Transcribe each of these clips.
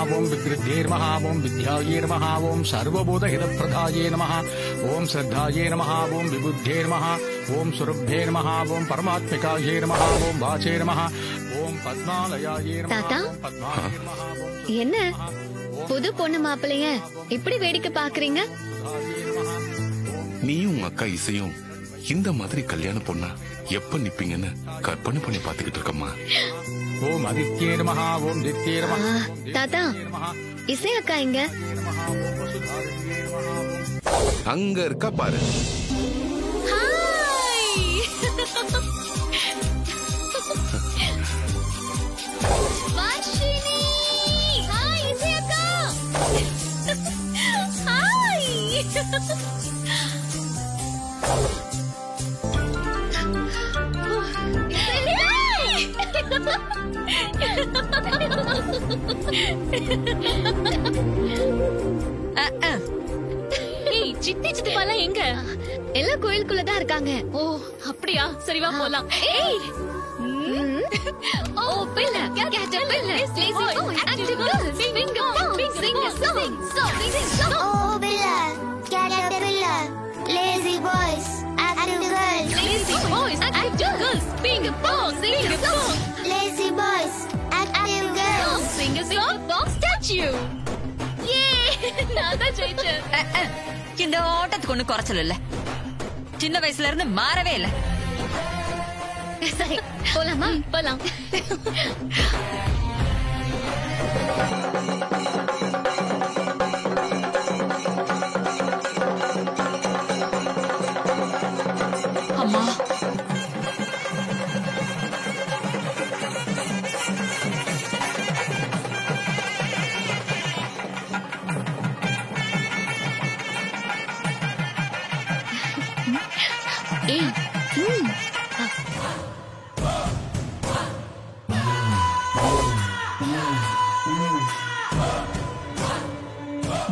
ओम विद्रुद्धेर्मः ओम विद्यायेर्मः ओम सर्वभूतहितप्रदाये नमः ओम श्रद्धाये नमः ओम विबुद्धेर्मः ओम सुरभ्येर्मः ओम परमात्मिकाये नमः ओम वाचेर्मः ओम पद्मालयाये नमः पद्मायेर्मः என்ன புது பொண்ணு மாப்பிளைய இப்படி வேடிக்கை பாக்குறீங்க? நீயும் உங்க அக்கா இசையும் இந்த மாதிரி கல்யாண பொண்ணா எப்ப நிப்பீங்கன்னு கற்பனை பண்ணி பாத்துக்கிட்டு இருக்கம்மா. ஓம் ஆதித்யே நமஹ ஓம் தித்யே நமஹ. தாத்தா, இசை அக்கா எங்க? அங்க இருக்கா பாரு. சித்தி சித்திப்பாலாம் எங்க? எல்லாம் கோயிலுக்குள்ளதான் இருக்காங்க. ஓ அப்படியா? சரி வா போலாம். ஓ பிள்ளை, caterpillar, lazy boy, active girl, sing a song. Oh Billa, caterpillar, lazy boys, active girls, Lazy boys, active girls, sing a song, sing a song. lazy boys, active girls. Sing a song, box statue. நான் தான் ஜெயிச்சேன். இந்த ஓட்டத்துக்கு ஒண்ணு குறைச்சல் இல்ல. சின்ன வயசுல இருந்து மாறவே இல்ல. சரி போலாமா? போலாம். அம்மா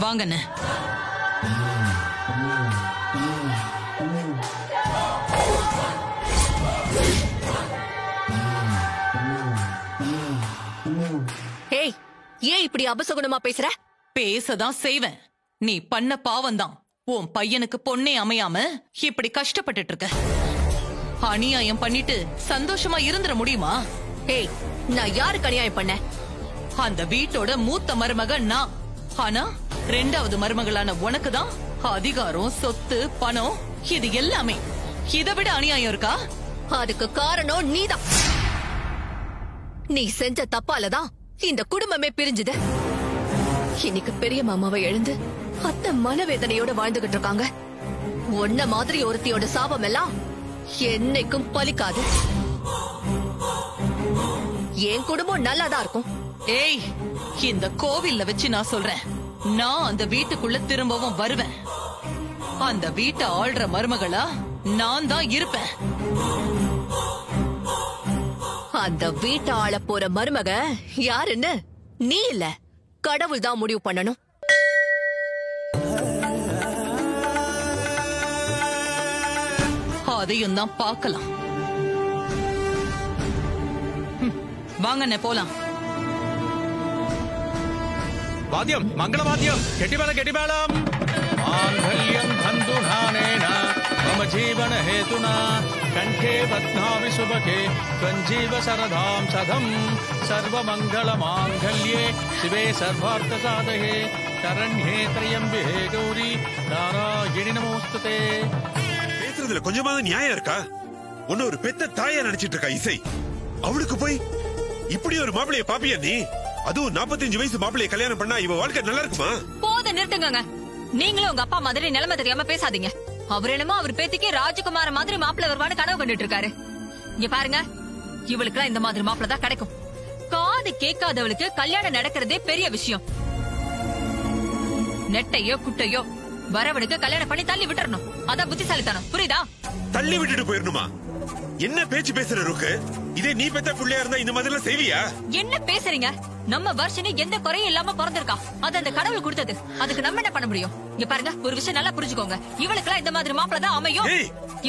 வாங்கண்ணே. ஏய், ஏன் இப்படி அபசகுணமா பேசுற? பேசதான் செய்வேன். நீ பண்ண பாவம்தான். உன் பையனுக்கு பொண்ணே அமையாம இப்படி கஷ்டப்பட்டுட்டு இருக்க. அநியாயம் பண்ணிட்டு சந்தோஷமா இருந்துட முடியுமா? ஏய், நான் யாருக்கு அநியாயம் பண்ண? அந்த வீட்டோட மூத்த மருமக நான். ஆனா ரெண்டாவது மருமகளான உனக்குதான் அதிகாரம், சொத்து, பணம், இது எல்லாமே. இதை விட அநியாயம் இருக்கா? அதுக்கு காரணம் நீதான். நீ செஞ்ச தப்பாலதான் இந்த குடும்பமே பிரிஞ்சுது. இன்னைக்கு பெரிய மாமாவை எழுந்து அத்தை மனவேதனையோட வாழ்ந்துகிட்டு இருக்காங்க. உன்ன மாதிரி ஒருத்தியோட சாபம் எல்லாம் என்னைக்கும் பலிக்காது. என் குடும்பம் நல்லாதான் இருக்கும். ஏய், இந்த கோவில்ல வச்சு நான் சொல்றேன், நான் அந்த வீட்டுக்குள்ள திரும்பவும் வருவேன். அந்த வீட்டை ஆள்ற மருமகளா நான் தான் இருப்பேன். அந்த வீட்டை ஆள போற மருமக யாருன்னு நீ இல்ல, கடவுள் தான் முடிவு பண்ணணும். அதையும் தான் பார்க்கலாம். வாங்கண்ணே போலாம். वाद्यम मंगलवाद्यम केटिमेलम मांगल्यम बन्धुनानेन मम जीवन हेतुना कंठे बध्नामि सुभगे त्वञ्जीव सरदां सदं सर्वमंगल मांगल्ये शिवे सर्वार्थ साधके शरण्ये त्र्यंबके गौरी नारायणि नमोस्तुते. பேசுறதுல கொஞ்சமாவது நியாயம் இருக்கா? உன்ன ஒரு பெத்த தாயா நினைச்சிட்டு இருக்கா இசை. அவளுக்கு போய் இப்படி ஒரு மாப்பிளைய பாப்பியா நீ? அதுவும் 45 வயசு மாப்பிளைய கல்யாணம் பண்ணா இவ வாழ்க்கை நல்லா இருக்குமா? போத நிறுத்துங்க. நீங்களும் உங்க அப்பா மாதிரி நிலைமை தெரியாம பேசாதீங்க. அவர் என்னமோ அவர் பேத்திக்கு ராஜகுமார மாதிரி மாப்பிள்ளை வருவான்னு கனவு கண்டுட்டு இருக்காரு. இங்க பாருங்க, இவளுக்குலாம் இந்த மாதிரி மாப்பிள்ளை தான் கிடைக்கும். காது கேட்காதவளுக்கு கல்யாணம் நடக்கிறதே பெரிய விஷயம். நெட்டையோ குட்டையோ வரவனுக்கு கல்யாணம் பண்ணி தள்ளி விட்டுறணும். அதான் புத்திசாலித்தனம். புரியுதா? தள்ளி விட்டுட்டு போயிடணுமா? என்ன பேச்சு பேசுற ருக்கு? இதே நீ பெத்த புள்ளையா இருந்தா இந்த மாதிரி எல்லாம் செய்வியா? என்ன பேசுறீங்க? நம்ம வருஷனே எந்த குறையும் இல்லாம பிறந்திருக்கா. அது அந்த கடவுள் கொடுத்தது. அதுக்கு நம்ம என்ன பண்ண முடியும்? இங்க பாருங்க, ஒரு விஷயம் நல்லா புரிஞ்சுக்கோங்க. இவளுக்குலாம் இந்த மாதிரி மாப்பிள்ளை தான் அமையும்.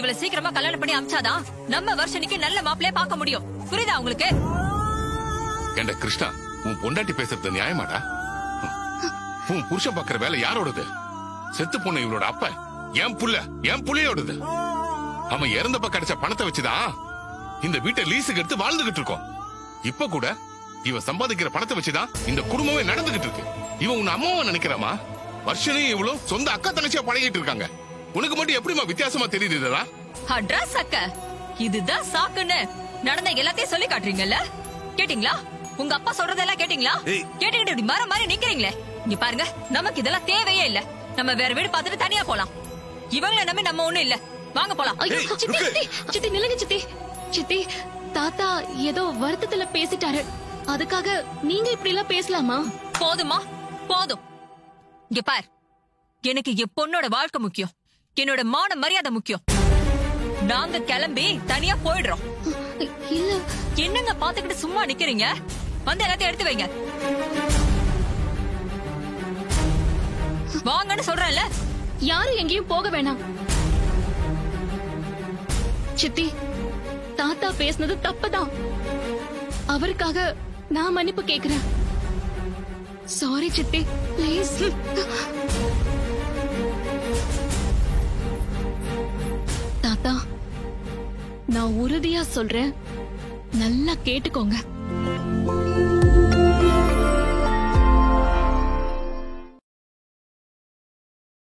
இவளை சீக்கிரமா கல்யாணம் பண்ணி அமிச்சாதான் நம்ம வருஷனுக்கு நல்ல மாப்பிள்ளைய பார்க்க முடியும். புரியுதா உங்களுக்கு? ஏண்டா கிருஷ்ணா, உன் பொண்டாட்டி பேசுறது நியாயமாடா? உன் புருஷன் பாக்குற வேலை யாரோடது? செத்து போன இவளோட அப்ப என் புள்ளையோடது. அவன் இறந்தப்ப கிடைச்ச பணத்தை வச்சுதான் இந்த வீட்டை லீஸுக்கு எடுத்து வாழ்ந்துகிட்டு இருக்கோம். இப்ப கூட இவ சம்பாதிக்கிற பணத்தை வச்சுதான் இந்த குடும்பமே நடந்துகிட்டு இருக்கு. இவன் உன் அம்மாவை நினைக்கிறாமா? வருஷனையும் இவ்வளவு சொந்த அக்கா தங்கச்சியா பழகிட்டு இருக்காங்க. உனக்கு மட்டும் எப்படிமா வித்தியாசமா தெரியுது இதெல்லாம்? அட்ரஸ் அக்க இதுதான் சாக்குன்னு நடந்த எல்லாத்தையும் சொல்லி காட்டுறீங்கல்ல? கேட்டீங்களா? உங்க அப்பா சொல்றதெல்லாம் கேட்டீங்களா? கேட்டுக்கிட்டு இப்படி மர மாதிரி நிக்கிறீங்களே. இங்க பாருங்க, நமக்கு இதெல்லாம் தேவையே இல்ல. நம்ம வேற வீடு பார்த்துட்டு தனியா போலாம். இவங்கள நம்பி நம்ம ஒண்ணும் இல்ல. வாங்க போலாம். ஐயோ, சித்தி சித்தி சித்தி நில்லுங்க சித்தி. சித்தி, தாத்தா ஏதோ வருத்தத்துல பேசிட்டாரு. அதுக்காக நீங்க இப்படி எல்லாம் பேசலாமா? போதுமா? போதும். இங்க பார், எனக்கு என் பொண்ணோட வாழ்க்கை முக்கியம். என்னோட மான மரியாதை முக்கியம். நாங்க கிளம்பி தனியா போயிடுறோம். இல்ல. என்னங்க பாத்துக்கிட்டு சும்மா நிக்கிறீங்க? வந்து எல்லாத்தையும் எடுத்து வைங்க. வாங்கன்னு சொல்றேன்ல. யாரும் எங்கேயும் போக வேணாம். சித்தி, தாத்தா பேசுனது தப்புதான். அவருக்காக நான் மன்னிப்பு கேக்குறேன். சாரி சித்தி, பிளீஸ். தாத்தா, நான் உறுதியா சொல்றேன், நல்லா கேட்டுக்கோங்க.